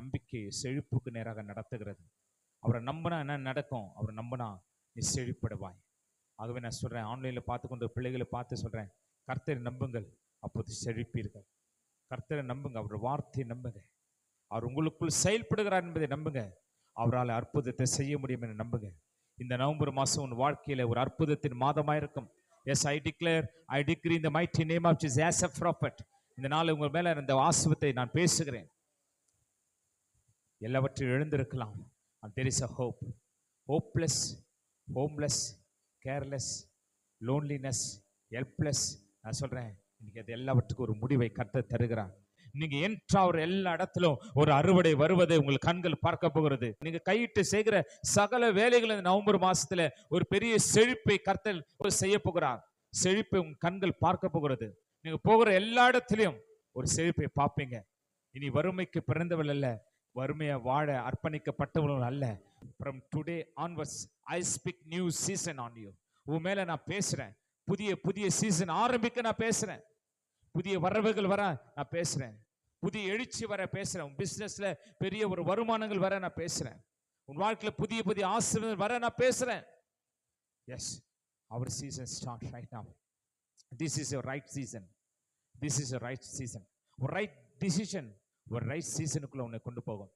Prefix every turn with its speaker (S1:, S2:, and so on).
S1: நம்பிக்கை செழிப்புக்கு நேராக நடத்துகிறது. அவரை நம்பினா என்ன நடக்கும்? அவரை நம்பினா நீ செழிப்படைவாய். ஆகவே நான் சொல்றேன், ஆன்லைன்ல பார்த்து கொண்டு பிள்ளைகளை பார்த்து சொல்றேன், கர்த்தரை நம்புங்கள், அப்போது செழிப்பீர்கள். கர்த்தரை நம்புங்க, அவர் வார்த்தையை நம்புங்க, அவர் உங்களுக்குள் செயல்படுகிறார் என்பதை நம்புங்க, அவரால் அற்புதத்தை செய்ய முடியும் என்று நம்புங்க. இந்த நவம்பர் மாதம் உன் வாழ்க்கையில ஒரு அற்புதத்தின் மாதமாயிருக்கும். Yes, I declare, I decree in the mighty name of Jesus as a prophet. இந்த நாள் உங்கள் மேல இந்த ஆசீர்வாதத்தை நான் பேசுகிறேன். எல்லாவற்றையும் எழுந்திருக்கலாம். And there is a hope. Hopeless, homeless, careless, loneliness, helpless. நான் சொல்றேன், இன்னைக்கு அது எல்லாவற்றுக்கும் ஒரு முடிவை கர்த்தர் தருகிறார். நீங்க என்றார் எல்லா இடத்திலும் ஒரு அறுவடை வருவதை உங்கள் கண்கள் பார்க்க போகிறது. நீங்க கையிட்டு செய்கிற சகல வேலைகள் இந்த நவம்பர் மாசத்துல ஒரு பெரிய செழிப்பை கர்த்தர் செய்ய போகிறார். செழிப்பை உங்க கண்கள் பார்க்க போகிறது. நீங்க போகிற எல்லா இடத்திலும் ஒரு செழிப்பை பார்ப்பீங்க. இனி வறுமைக்கு பிறந்தவள் அல்ல, வறுமையை வாழ அர்ப்பணிக்கப்பட்டவர்கள் அல்ல. From today onwards I speak new season on you. உன் மேல நான் பேசுறேன். புதிய சீசன் ஆரம்பிக்க நான் பேசுறேன். புதிய வரவுகள் வர நான் பேசுறேன். புதிய எழுச்சி வர பேசுறேன். உன் பிசினஸ்ல பெரிய ஒரு வருமானங்கள் வர நான் பேசுறேன். உன் வாழ்க்கையில புதிய ஆசீர்வாதங்கள் வர நான் பேசுறேன். Yes, our season start right now. This is your right season. This is your right season. ஒரு ரைட் டிசிஷன் ஒரு ரைட் சீசனுக்குள்ள உன்னை கொண்டு போகும்.